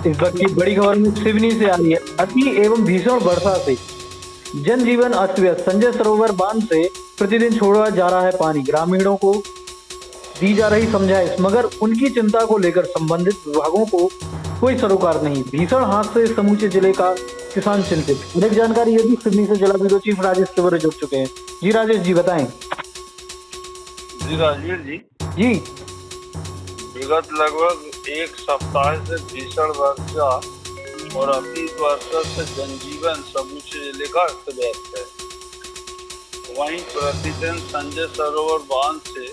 इस वक्त की बड़ी खबर में सिवनी से आ रही है। अति एवं भीषण वर्षा से जनजीवन अस्त व्यस्त। संजय सरोवर बांध से प्रतिदिन छोड़ा जा रहा है पानी। ग्रामीणों को दी जा रही समझाइश, मगर उनकी चिंता को लेकर संबंधित विभागों को कोई सरोकार नहीं। भीषण हादसे से समूचे जिले का किसान चिंतित। अधिक जानकारी यदि सिवनी से जिला ब्यूरो चीफ राजेश तिवारी जुड़ चुके हैं। जी राजेश जी बताएं। जी राजीव जी, जी विगत लगभग एक सप्ताह से भीषण वर्षा और अति वर्षा से जनजीवन समूचे जिले का अस्त व्यस्त है। वहीं प्रतिदिन संजय सरोवर बांध से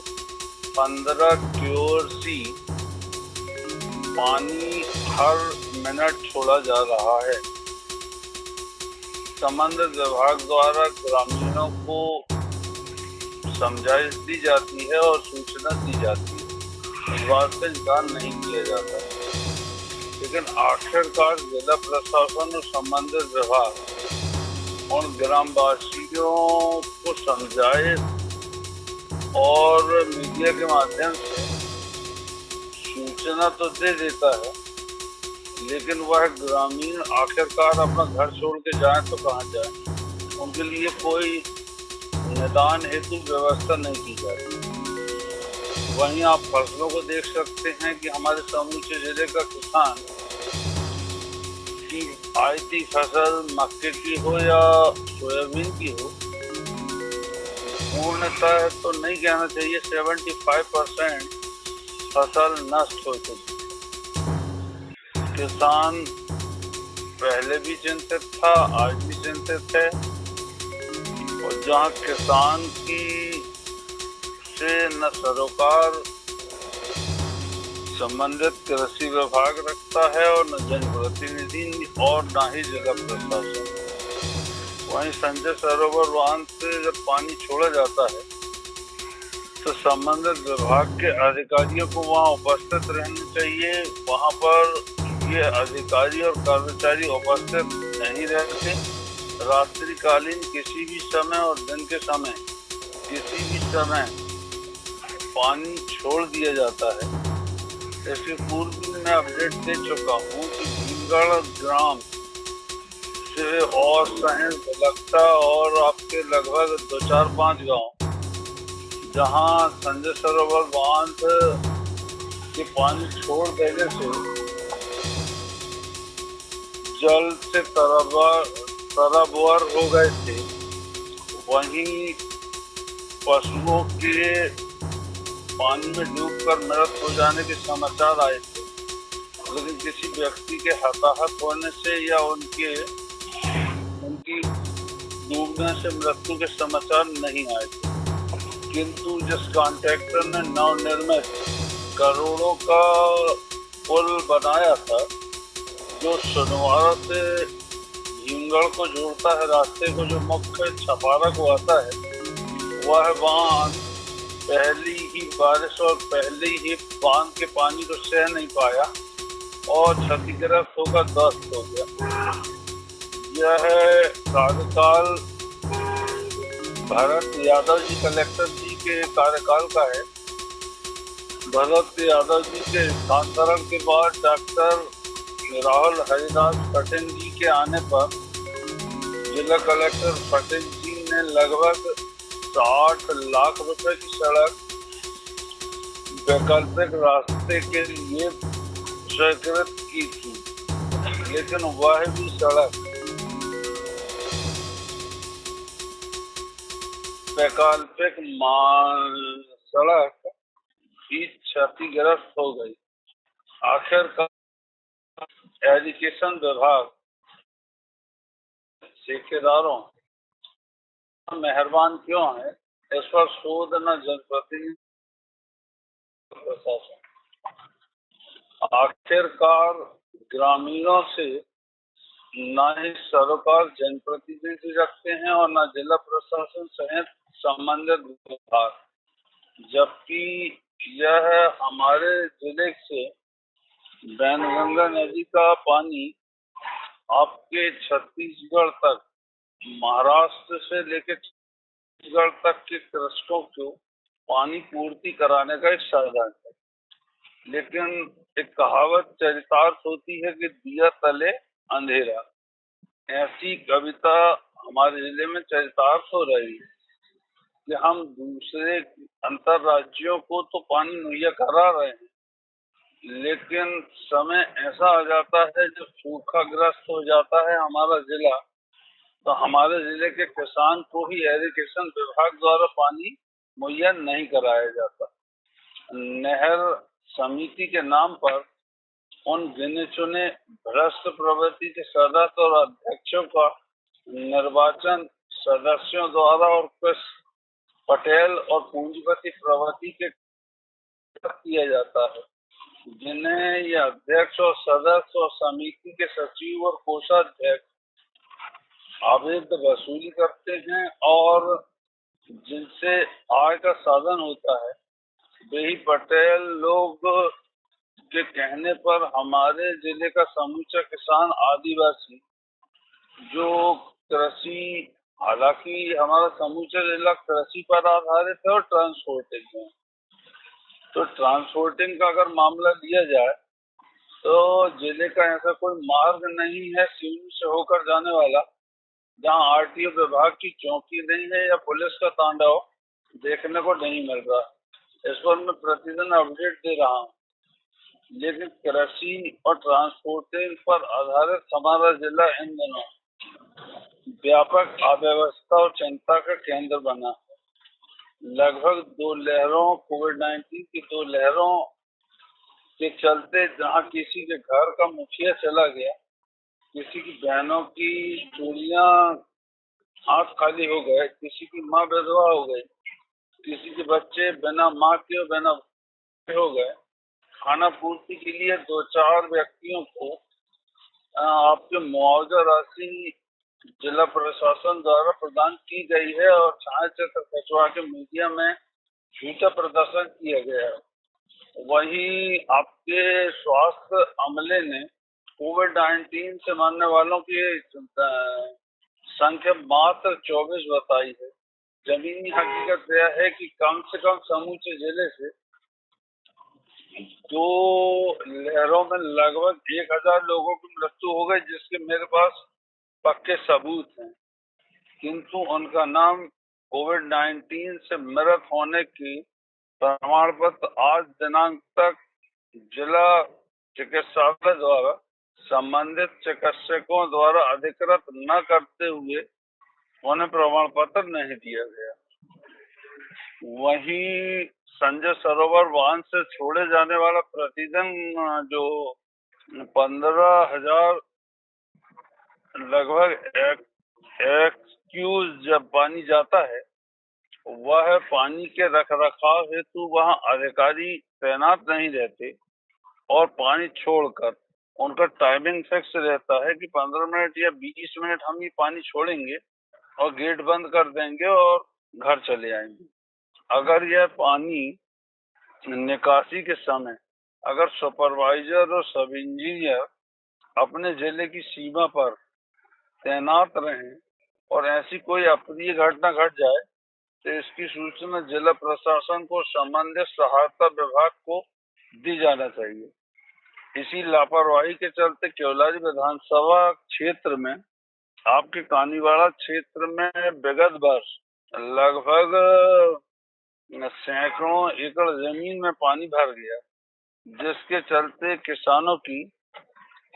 15 क्यूसेसी पानी हर मिनट छोड़ा जा रहा है। संबंधित विभाग द्वारा ग्रामीणों को समझाइश दी जाती है और सूचना दी जाती है। इस बात का इंकार नहीं किया जाता, लेकिन आखिरकार जिला प्रशासन और संबंधित विभाग उन ग्रामवासियों को समझाए और मीडिया के माध्यम से सूचना तो दे देता है, लेकिन वह ग्रामीण आखिरकार अपना घर छोड़ के जाए तो कहाँ जाए। उनके लिए कोई निदान हेतु व्यवस्था नहीं की जाती। वहीं आप फसलों को देख सकते हैं कि हमारे समूचे जिले का किसान की आयती फसल मक्के की हो या सोयाबीन की हो, पूर्णतः तो नहीं कहना चाहिए, 75% फसल नष्ट हो चुकी। किसान पहले भी चिंतित था, आज भी चिंतित है। और जहाँ किसान की से न सरोकार संबंधित कृषि विभाग रखता है और न जनप्रतिनिधि और न ही जिला प्रशासन। वहीं संजय सरोवर बांध से जब पानी छोड़ा जाता है तो संबंधित विभाग के अधिकारियों को वहां उपस्थित रहना चाहिए। वहां पर ये अधिकारी और कर्मचारी उपस्थित नहीं रहते। रात्रिकालीन किसी भी समय और दिन के समय किसी भी समय पानी छोड़ दिया जाता है। इसके पूर्व भी मैं अपडेट दे चुका हूँ कि भीमगढ़ ग्राम से और सहन लगता और आपके लगभग 2-4-5 गांव, जहां संजय सरोवर बांध के पानी छोड़ देने से जल से तरबतर हो गए थे। वहीं पशुओं के पानी में डूबकर मृत हो जाने के समाचार आए थे, लेकिन किसी व्यक्ति के हताहत होने से या उनकी डूबने से मृत्यु के समाचार नहीं आए थे। किंतु जिस कॉन्ट्रैक्टर ने नवनिर्मित करोड़ों का पुल बनाया था, जो सोनवाड़ा से भीमगढ़ को जोड़ता है, रास्ते को जो मुख्य छपारा को आता है, वह बांध पहली ही बारिश और पहले ही बांध के पानी को सह नहीं पाया और क्षतिग्रस्त होकर ध्वस्त हो गया। यह कार्यकाल भरत यादव जी कलेक्टर जी के कार्यकाल का है। भरत यादव जी के स्थानांतरण के बाद डॉक्टर राहुल हरिदास पटेल जी के आने पर जिला कलेक्टर पटेल जी ने लगभग 60 लाख रुपए की सड़क वैकल्पिक रास्ते के लिए स्वीकृत की थी, लेकिन वह भी सड़क वैकल्पिक सड़क भी क्षतिग्रस्त हो गई। आखिरकार एजुकेशन विभाग ठेकेदारों मेहरबान क्यों है, इस पर शोध न जनप्रतिनिधि प्रशासन। आखिरकार ग्रामीणों से न ही सरकार जनप्रतिनिधि रखते हैं और न जिला प्रशासन सहित संबंधित विभाग, जबकि यह हमारे जिले से वैनगंगा नदी का पानी आपके छत्तीसगढ़ तक, महाराष्ट्र से लेकर छत्तीसगढ़ तक के कृषकों को पानी पूर्ति कराने का एक साधन है। लेकिन एक कहावत चरितार्थ होती है कि दिया तले अंधेरा। ऐसी कविता हमारे जिले में चरितार्थ हो रही है कि हम दूसरे अंतर राज्यों को तो पानी मुहैया करा रहे हैं, लेकिन समय ऐसा आ जाता है जब सूखाग्रस्त हो जाता है हमारा जिला, तो हमारे जिले के किसान को ही इरिगेशन विभाग द्वारा पानी मुहैया नहीं कराया जाता। नहर समिति के नाम पर उन गिने चुने भ्रष्ट प्रवृत्ति के सदस्य और अध्यक्षों का निर्वाचन सदस्यों द्वारा और कुछ पटेल और पूंजीपति प्रवृत्ति के किया जाता है, जिन्हें ये अध्यक्ष और सदस्य और समिति के सचिव और कोषाध्यक्ष अवैध वसूली करते हैं और जिनसे आय का साधन होता है। वही पटेल लोग के कहने पर हमारे जिले का समूचा किसान आदिवासी जो कृषि, हालांकि हमारा समूचा जिला कृषि पर आधारित है और ट्रांसपोर्टिंग है, तो ट्रांसपोर्टिंग का अगर मामला लिया जाए तो जिले का ऐसा कोई मार्ग नहीं है सिवनी से होकर जाने वाला जहां आरटीओ विभाग की चौकी नहीं है या पुलिस का तांडव देखने को नहीं मिल रहा। इस पर मैं प्रतिदिन अपडेट दे रहा हूँ, लेकिन कृषि और ट्रांसपोर्टिंग पर आधारित हमारा जिला इन दिनों व्यापक अव्यवस्था और चिंता का केंद्र बना। लगभग दो लहरों, कोविड-19 की दो लहरों के चलते जहां किसी के घर का मुखिया चला गया, किसी की बहनों की चूड़ियां हाथ खाली हो गए, किसी की माँ विधवा हो गई, किसी के बच्चे बिना माँ के और बिना हो गए। खाना पूर्ति के लिए दो चार व्यक्तियों को आपके मुआवजा राशि जिला प्रशासन द्वारा प्रदान की गई है और छाया चित्र खिंचवा के मीडिया में झूठा प्रदर्शन किया गया है। वहीं आपके स्वास्थ्य अमले ने कोविड-19 से मरने वालों की संख्या मात्र 24 बताई है। जमीनी हकीकत यह है कि कम से कम समूचे जिले से दो लहरों में लगभग 1000 लोगों की मृत्यु हो गई, जिसके मेरे पास पक्के सबूत हैं, किंतु उनका नाम कोविड-19 से मृत होने की प्रमाण पत्र आज दिनांक तक जिला चिकित्सालय द्वारा संबंधित चिकित्सकों द्वारा अधिकृत न करते हुए उन्हें प्रमाण पत्र नहीं दिया गया। वहीं संजय सरोवर बांध से छोड़े जाने वाला प्रतिदिन जो 15,000 लगभग एक्सक्यूज जब पानी जाता है, वह पानी के रखरखाव हेतु वहां अधिकारी तैनात नहीं रहते और पानी छोड़कर उनका टाइमिंग फिक्स रहता है कि 15 मिनट या 20 मिनट हम ये पानी छोड़ेंगे और गेट बंद कर देंगे और घर चले आएंगे। अगर यह पानी निकासी के समय अगर सुपरवाइजर और सब इंजीनियर अपने जिले की सीमा पर तैनात रहें और ऐसी कोई अप्रिय घटना घट जाए तो इसकी सूचना जिला प्रशासन को संबंधित सहायता विभाग को दी जाना चाहिए। इसी लापरवाही के चलते केवलारी विधानसभा क्षेत्र में आपके कानीवाड़ा क्षेत्र में विगत वर्ष लगभग सैकड़ों एकड़ जमीन में पानी भर गया, जिसके चलते किसानों की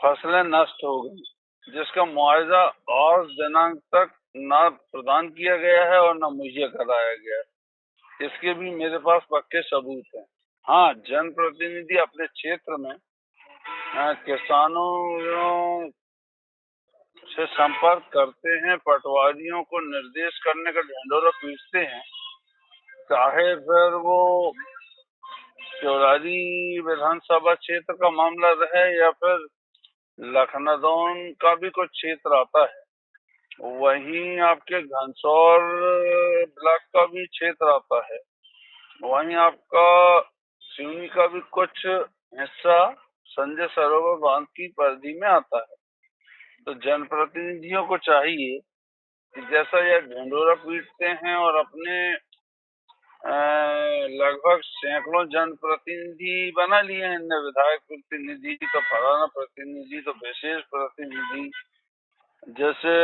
फसलें नष्ट हो गई, जिसका मुआवजा आज दिनांक तक न प्रदान किया गया है और न मुहैया कराया गया है। इसके भी मेरे पास पक्के सबूत हैं। हाँ, जनप्रतिनिधि अपने क्षेत्र में किसानों से संपर्क करते हैं, पटवारियों को निर्देश करने का ढिंढोरा पीटते हैं, चाहे फिर वो केवलारी विधानसभा क्षेत्र का मामला रहे या फिर लखनदौन का भी कुछ क्षेत्र आता है, वहीं आपके घनसौर ब्लॉक का भी क्षेत्र आता है, वहीं आपका सिवनी का भी कुछ हिस्सा संजय सरोवर बांध की परिधि में आता है। तो जनप्रतिनिधियों को चाहिए कि जैसा यह ढिंढोरा पीटते हैं और अपने लगभग सैकड़ों जनप्रतिनिधि बना लिए हैं इनने, विधायक प्रतिनिधि तो फलाना प्रतिनिधि तो विशेष प्रतिनिधि। जैसे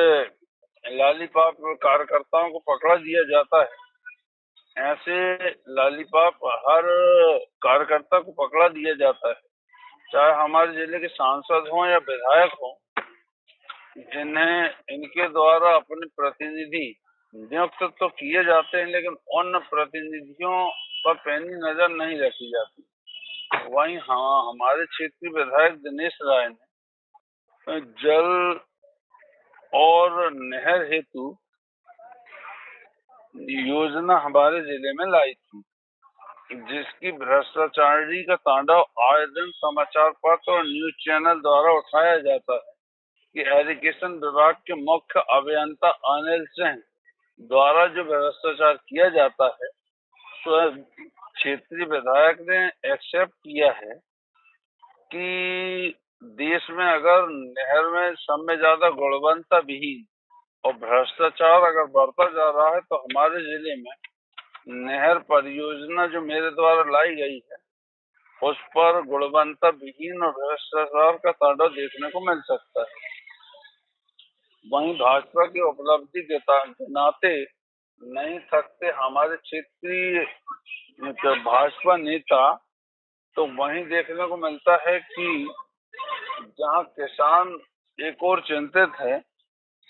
लॉलीपॉप कार्यकर्ताओं को पकड़ा दिया जाता है, ऐसे लॉलीपॉप हर कार्यकर्ता को पकड़ा दिया जाता है, चाहे हमारे जिले के सांसद हों या विधायक हों, जिन्हें इनके द्वारा अपने प्रतिनिधि नियुक्त तो किए जाते हैं, लेकिन उन प्रतिनिधियों पर पैनी नजर नहीं रखी जाती। वहीं हाँ, हमारे क्षेत्रीय विधायक दिनेश राय ने जल और नहर हेतु योजना हमारे जिले में लाई थी, जिसकी भ्रष्टाचारी का तांडव आए दिन समाचार पत्र और न्यूज चैनल द्वारा उठाया जाता है कि एजुकेशन विभाग के मुख्य अभियंता अनिल सिंह द्वारा जो भ्रष्टाचार किया जाता है, तो क्षेत्रीय विधायक ने एक्सेप्ट किया है कि देश में अगर नहर में सब में ज्यादा गुणवत्ता विहीन और भ्रष्टाचार अगर बढ़ता जा रहा है, तो हमारे जिले में नहर परियोजना जो मेरे द्वारा लाई गई है, उस पर गुणवत्ता विहीन और भ्रष्टाचार का तांडव देखने को मिल सकता है। वहीं भाजपा की उपलब्धि के नाते नहीं थकते हमारे क्षेत्रीय भाजपा नेता, तो वहीं देखने को मिलता है कि जहां किसान एक और चिंतित है,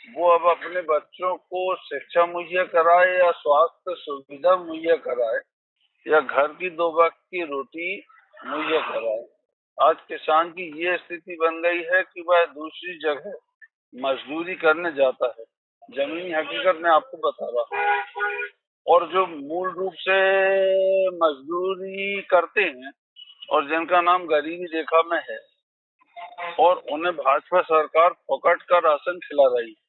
वो अब अपने बच्चों को शिक्षा मुहैया कराए या स्वास्थ्य सुविधा मुहैया कराए या घर की 2 वक्त की रोटी मुहैया कराए। आज किसान की ये स्थिति बन गई है कि वह दूसरी जगह मजदूरी करने जाता है। जमीनी हकीकत मैं आपको बता रहा हूँ। और जो मूल रूप से मजदूरी करते हैं और जिनका नाम गरीबी रेखा में है, और उन्हें भाजपा सरकार पकड़ कर राशन खिला रही है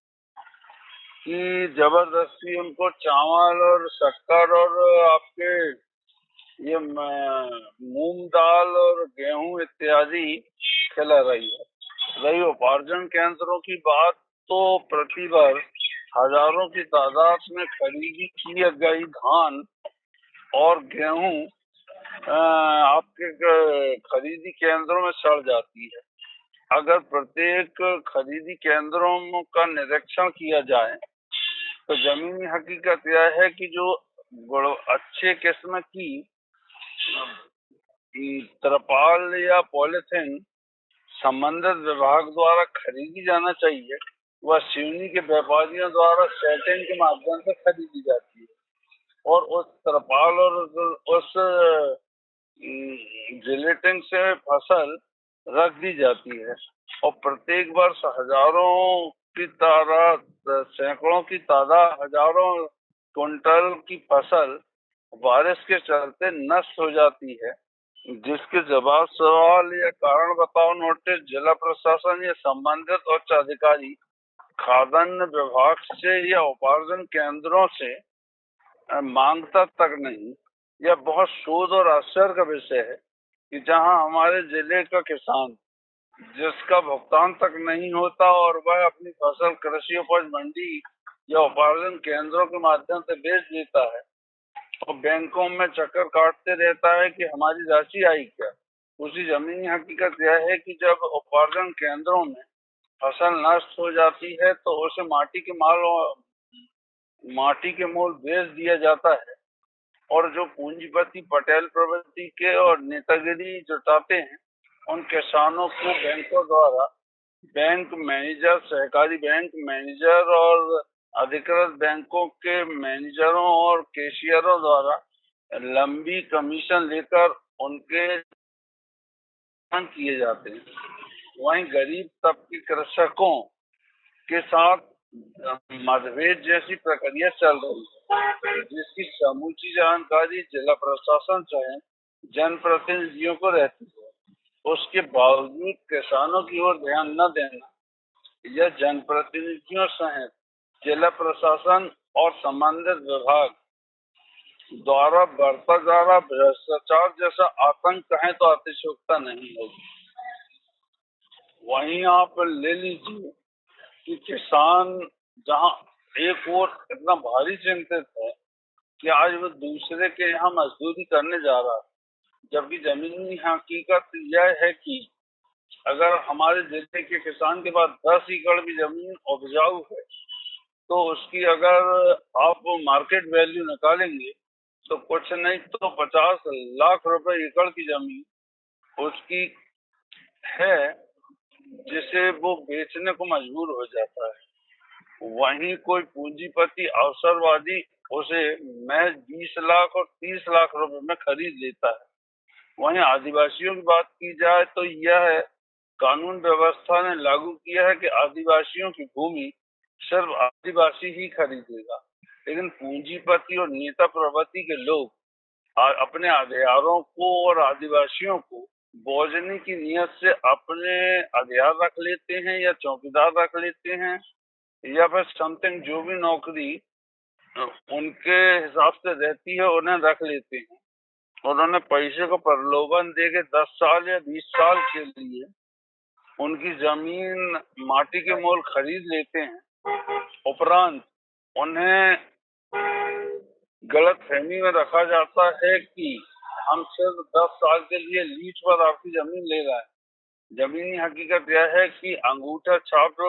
कि जबरदस्ती उनको चावल और शक्कर और आपके ये मूंग दाल और गेहूं इत्यादि खिला रही है। रही उपार्जन केंद्रों की बात, तो प्रतिवर्ष हजारों की तादाद में खरीदी की गई धान और गेहूं आपके खरीदी केंद्रों में सड़ जाती है। अगर प्रत्येक खरीदी केंद्रों का निरीक्षण किया जाए, तो जमीनी हकीकत यह है कि जो अच्छे किस्म की तरपाल या पॉलिथीन संबंधित विभाग द्वारा खरीदी जाना चाहिए, वह सिवनी के व्यापारियों द्वारा सेटिंग के माध्यम से खरीदी जाती है और उस तरपाल और उस जिलेटिन से फसल रख दी जाती है। और प्रत्येक वर्ष हजारों की तादाद, सैकड़ों की तादाद, हजारों क्विंटल की फसल बारिश के चलते नष्ट हो जाती है, जिसके जवाब सवाल या कारण बताओ नोटिस जिला प्रशासन या संबंधित उच्च अधिकारी खाद्यान्न विभाग से या उपार्जन केंद्रों से मांगता तक नहीं। यह बहुत शोध और आश्चर्य का विषय है कि जहां हमारे जिले का किसान, जिसका भुगतान तक नहीं होता और वह अपनी फसल कृषि उपज मंडी या उपार्जन केंद्रों के माध्यम से बेच देता है और बैंकों में चक्कर काटते रहता है कि हमारी राशि आई क्या। उसी जमीनी हकीकत यह है कि जब उपार्जन केंद्रों में फसल नष्ट हो जाती है, तो उसे माटी के मोल बेच दिया जाता है और जो पूंजीपति पटेल प्रवृत्ति के और नेतागिरी जुटाते हैं, उन किसानों को बैंकों द्वारा बैंक मैनेजर, सहकारी बैंक मैनेजर और अधिकृत बैंकों के मैनेजरों और कैशियरों द्वारा लंबी कमीशन लेकर उनके किए जाते हैं। वहीं गरीब तबके कृषकों के साथ मतभेद जैसी प्रक्रिया चल रही है, जिसकी समूची जानकारी जिला प्रशासन चाहे जनप्रतिनिधियों को रहती है। उसके बावजूद किसानों की ओर ध्यान न देना, यह जनप्रतिनिधियों सहित जिला प्रशासन और संबंधित विभाग द्वारा बढ़ता जा रहा भ्रष्टाचार जैसा आतंक कहें तो अतिशयोक्ति नहीं होगी। वहीं आप ले लीजिए कि किसान जहां एक और इतना भारी चिंतित है कि आज वो दूसरे के यहाँ मजदूरी करने जा रहा है, जबकि जमीनी हकीकत यह है कि अगर हमारे जिले के किसान के पास 10 एकड़ भी जमीन उपजाऊ है, तो उसकी अगर आप मार्केट वैल्यू निकालेंगे तो कुछ नहीं तो 50 लाख रुपए एकड़ की जमीन उसकी है, जिसे वो बेचने को मजबूर हो जाता है। वहीं कोई पूंजीपति अवसरवादी उसे महज 20 लाख और 30 लाख रुपए में खरीद लेता है। वहीं आदिवासियों की बात की जाए तो यह कानून व्यवस्था ने लागू किया है कि आदिवासियों की भूमि सिर्फ आदिवासी ही खरीदेगा, लेकिन पूंजीपति और नेता प्रवृत्ति के लोग अपने अधिकारों को और आदिवासियों को बोझने की नियत से अपने अधिकार रख लेते हैं या चौकीदार रख लेते हैं, या फिर समथिंग जो भी नौकरी उनके हिसाब से रहती है उन्हें रख लेते हैं। उन्होंने पैसे को प्रलोभन दे के 10 साल या 20 साल के लिए उनकी जमीन माटी के मोल खरीद लेते हैं। उपरांत उन्हें गलत फहमी में रखा जाता है कि हम सिर्फ 10 साल के लिए लीज पर आपकी जमीन ले रहे हैं। जमीनी हकीकत यह है कि अंगूठा छाप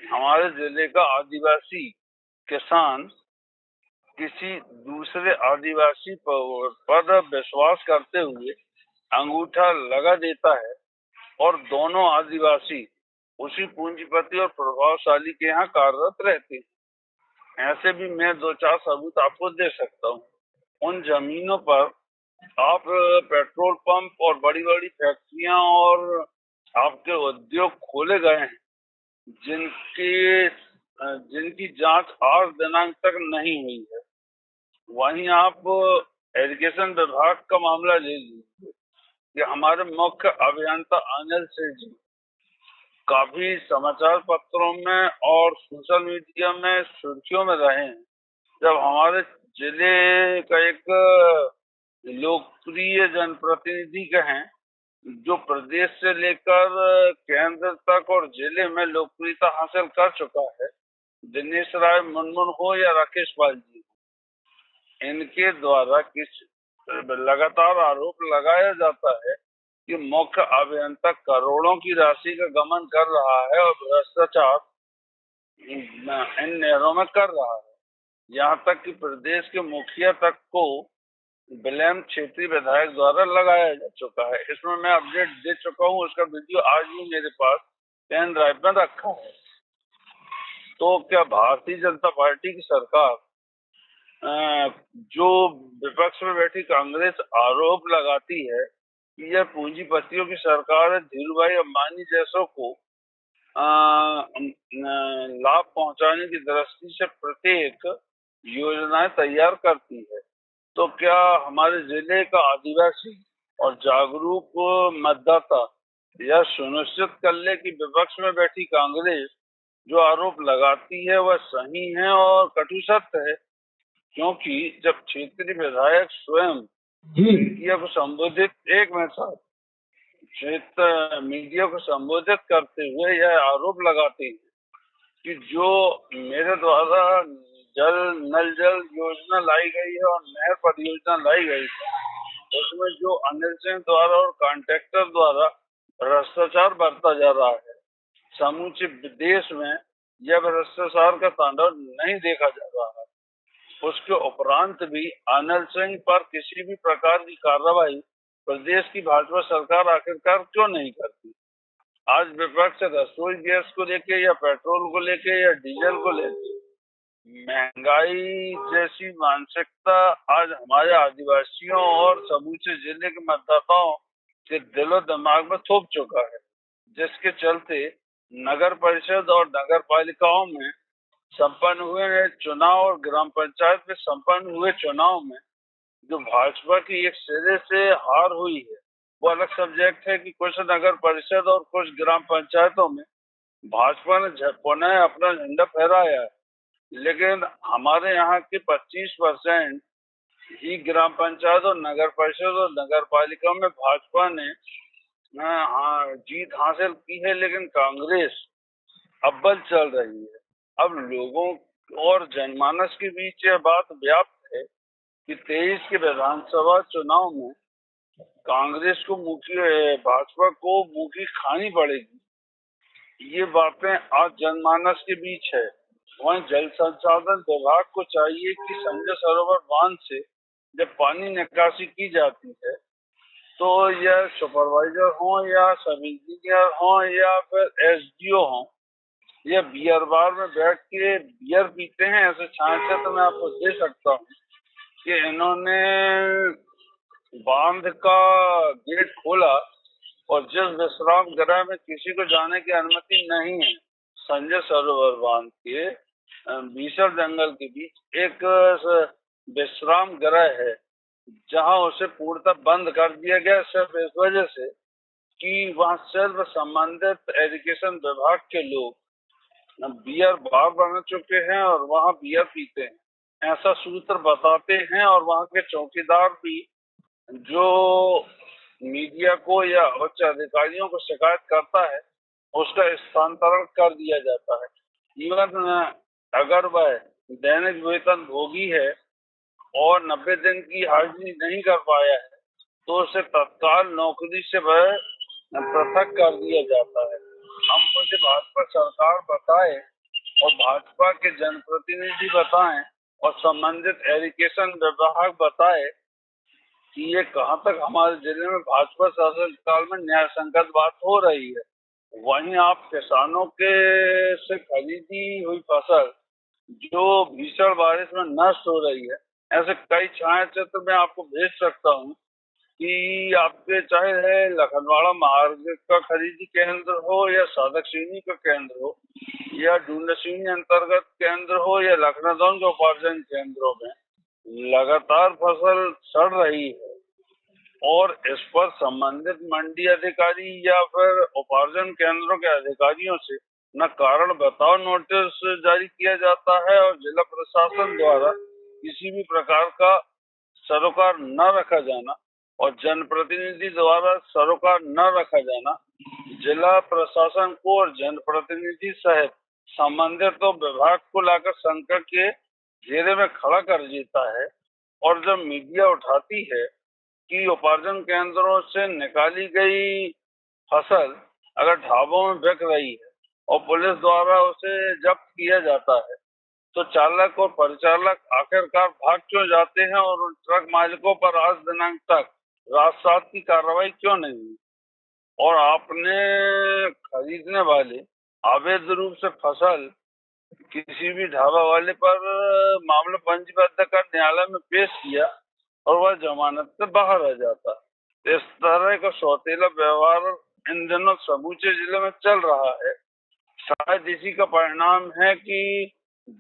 हमारे जिले का आदिवासी किसान किसी दूसरे आदिवासी पर विश्वास करते हुए अंगूठा लगा देता है और दोनों आदिवासी उसी पूंजीपति और प्रभावशाली के यहाँ कार्यरत रहते हैं। ऐसे भी मैं 2-4 सबूत आपको दे सकता हूँ। उन जमीनों पर आप पेट्रोल पंप और बड़ी बड़ी फैक्ट्रियां और आपके उद्योग खोले गए हैं, जिनकी जिनकी जांच 8 दिनांक तक नहीं हुई है। वहीं आप एजुकेशन विभाग का मामला ले लीजिए कि हमारे मुख्य अभियंता अनिल सिंह जी काफी समाचार पत्रों में और सोशल मीडिया में सुर्खियों में रहे हैं, जब हमारे जिले का एक लोकप्रिय जनप्रतिनिधि कहें जो प्रदेश से लेकर केंद्र तक और जिले में लोकप्रियता हासिल कर चुका है, दिनेश राय मुनमुन हो या राकेश पाल जी, इनके द्वारा लगातार आरोप लगाया जाता है कि मुख्य अभियंता करोड़ों की राशि का गमन कर रहा है और भ्रष्टाचार इन नहरों में कर रहा है। यहाँ तक कि प्रदेश के मुखिया तक को ब्लेम क्षेत्रीय विधायक द्वारा लगाया जा चुका है। इसमें मैं अपडेट दे चुका हूँ, उसका वीडियो आज भी मेरे पास पेन ड्राइव में रखा है। तो क्या भारतीय जनता पार्टी की सरकार जो विपक्ष में बैठी कांग्रेस आरोप लगाती है कि यह पूंजीपतियों की सरकार है, धीरू भाई अंबानी जैसों को लाभ पहुंचाने की दृष्टि से प्रत्येक योजनाएं तैयार करती है, तो क्या हमारे जिले का आदिवासी और जागरूक मतदाता यह सुनिश्चित कर ले कि विपक्ष में बैठी कांग्रेस जो आरोप लगाती है वह सही है और कटु सत्य है? क्योंकि जब क्षेत्रीय विधायक स्वयं मीडिया को संबोधित क्षेत्र मीडिया को संबोधित करते हुए यह आरोप लगाते हैं कि जो मेरे द्वारा नल जल योजना लाई गई है और नहर परियोजना लाई गई है, उसमें जो अनिल सिंह द्वारा और कॉन्ट्रैक्टर द्वारा भ्रष्टाचार बढ़ता जा रहा है, समूचे देश में यह भ्रष्टाचार का तांडव नहीं देखा जा रहा है। उसके उपरांत भी अनिल सिंह पर किसी भी प्रकार की कार्रवाई प्रदेश की भाजपा सरकार आखिरकार क्यों नहीं करती? आज विपक्ष रसोई गैस को लेके या पेट्रोल को लेके या डीजल को लेके महंगाई जैसी मानसिकता आज हमारे आदिवासियों और समूचे जिले के मतदाताओं के दिलो दिमाग में थोप चुका है, जिसके चलते नगर परिषद और नगर पालिकाओं में संपन्न हुए चुनाव और ग्राम पंचायत में संपन्न हुए चुनाव में जो भाजपा की एक सिरे से हार हुई है, वो अलग सब्जेक्ट है कि कुछ नगर परिषद और कुछ ग्राम पंचायतों में भाजपा ने पुनः अपना झंडा फहराया है, लेकिन हमारे यहाँ के 25% ही ग्राम पंचायत और नगर परिषद और नगर पालिका में भाजपा ने जीत हासिल की है, लेकिन कांग्रेस अव्वल चल रही है। अब लोगों और जनमानस के बीच यह बात व्याप्त है कि 23 के विधानसभा चुनाव में कांग्रेस को भाजपा को मुंह खानी पड़ेगी, ये बातें आज जनमानस के बीच है। वहीं जल संसाधन विभाग को चाहिए कि संजय सरोवर बांध से जब पानी निकासी की जाती है तो यह सुपरवाइजर हो या सब इंजीनियर हो या फिर एसडीओ हो, यह बियर बार में बैठ के बियर पीते हैं ऐसे छांचे तो मैं आपको दे सकता हूँ कि इन्होंने बांध का गेट खोला और जिस विश्राम गृह में किसी को जाने की अनुमति नहीं है, संजय सरोवर बांध के बीसर जंगल के बीच एक विश्राम गृह है जहां उसे पूर्णतः बंद कर दिया गया, सिर्फ इस वजह से कि वहां सिर्फ संबंधित एजुकेशन विभाग के लोग बियर बार बन चुके हैं और वहां बियर पीते हैं, ऐसा सूत्र बताते हैं। और वहां के चौकीदार भी जो मीडिया को या उच्च अधिकारियों को शिकायत करता है उसका स्थानांतरण कर दिया जाता है। इवन अगर वह दैनिक वेतन भोगी है और 90 दिन की हाजिरी नहीं कर पाया है तो उसे तत्काल नौकरी से वह पृथक कर दिया जाता है। हम मुझे भाजपा सरकार बताए और भाजपा के जनप्रतिनिधि बताएं और संबंधित एजुकेशन विभाग बताए कि ये कहां तक हमारे जिले में भाजपा शासन काल में न्याय संगत बात हो रही है। वहीं आप किसानों के से खरीदी हुई फसल जो भीषण बारिश में नष्ट हो रही है, ऐसे कई छाया चित्र मैं आपको भेज सकता हूँ कि आपके चाहे है लखनवाड़ा मार्ग का खरीदी केंद्र हो या साधकसिनी का केंद्र हो या ढूंढसिनी अंतर्गत केंद्र हो या लखनऊ के उपार्जन केंद्रों में लगातार फसल सड़ रही है और इस पर संबंधित मंडी अधिकारी या फिर उपार्जन केंद्रों के अधिकारियों से न कारण बताओ नोटिस जारी किया जाता है और जिला प्रशासन द्वारा किसी भी प्रकार का सरोकार न रखा जाना और जनप्रतिनिधि द्वारा सरोकार न रखा जाना जिला प्रशासन को और जनप्रतिनिधि सहित संबंधित तो विभाग को लाकर संकट के घेरे में खड़ा कर देता है। और जब मीडिया उठाती है कि उपार्जन केंद्रों से निकाली गई फसल अगर ढाबों में बिक रही है और पुलिस द्वारा उसे जब्त किया जाता है तो चालक और परिचालक आखिरकार भाग क्यों जाते हैं और उन ट्रक मालिकों पर आज दिनांक तक राजसात की कार्रवाई क्यों नहीं हुई? और आपने खरीदने वाले अवैध रूप से फसल किसी भी ढाबा वाले पर मामला पंजीबद्ध कर न्यायालय में पेश किया और वह जमानत से बाहर आ जाता। इस तरह का सौतेला व्यवहार इन दिनों समूचे जिले में चल रहा है। शायद इसी का परिणाम है कि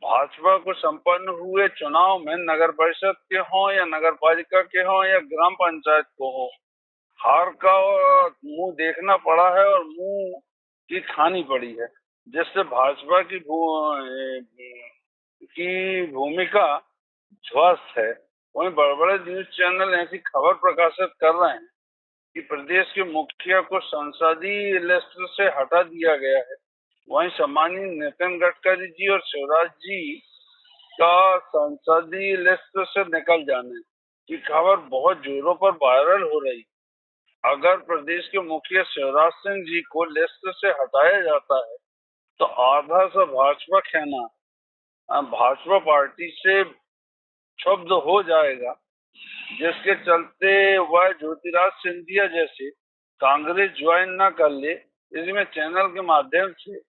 भाजपा को संपन्न हुए चुनाव में नगर परिषद के हों या नगर पालिका के हों या ग्राम पंचायत को हो, हार का मुंह देखना पड़ा है और मुंह की खानी पड़ी है, जिससे भाजपा की भूमिका ध्वस्त है। वहीं बड़े बड़े न्यूज चैनल ऐसी खबर प्रकाशित कर रहे हैं कि प्रदेश के मुखिया को संसदीय लिस्ट से हटा दिया गया है। वहीं सम्मानीय नितिन गडकरी जी और शिवराज जी का संसदीय लिस्ट से निकल जाने की खबर बहुत जोरों पर वायरल हो रही। अगर प्रदेश के मुखिया शिवराज सिंह जी को लिस्ट से हटाया जाता है तो आधा सा भाजपा खेना भाजपा पार्टी से क्षुब्ध हो जाएगा, जिसके चलते वह ज्योतिराज सिंधिया जैसे कांग्रेस ज्वाइन न कर ले। इसमें चैनल के माध्यम से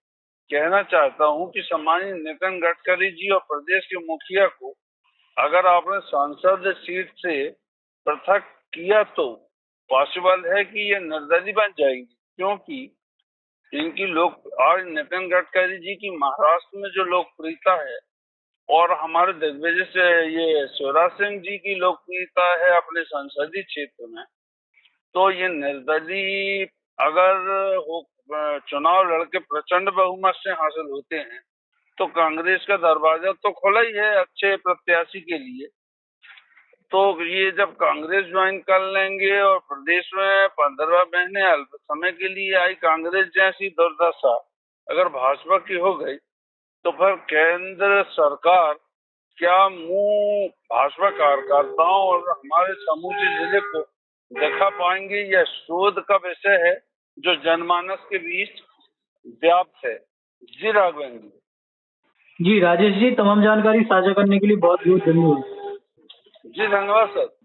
कहना चाहता हूं कि सम्मानित नितिन गडकरी जी और प्रदेश के मुखिया को अगर आपने सांसद सीट से पृथक किया तो पॉसिबल है कि ये निर्दलीय बन जाएंगी, क्योंकि इनकी लोक आज नितिन गडकरी जी की महाराष्ट्र में जो लोकप्रियता है और हमारे दिग्विजय से ये शिवराज सिंह जी की लोकप्रियता है अपने संसदीय क्षेत्र में, तो ये निर्दलीय अगर चुनाव लड़के प्रचंड बहुमत से हासिल होते हैं तो कांग्रेस का दरवाजा तो खुला ही है अच्छे प्रत्याशी के लिए। तो ये जब कांग्रेस ज्वाइन कर लेंगे और प्रदेश में 15 महीने अल्प समय के लिए आई कांग्रेस जैसी दुर्दशा अगर भाजपा की हो गई तो फिर केंद्र सरकार क्या मुंह भाजपा कार्यकर्ताओं और हमारे समूचे जिले को दिखा पाएंगे? यह शोध का विषय है जो जनमानस के बीच व्याप्त है। जी राघवेंद्र जी राजेश जी, तमाम जानकारी साझा करने के लिए बहुत बहुत धन्यवाद। जी धन्यवाद सर।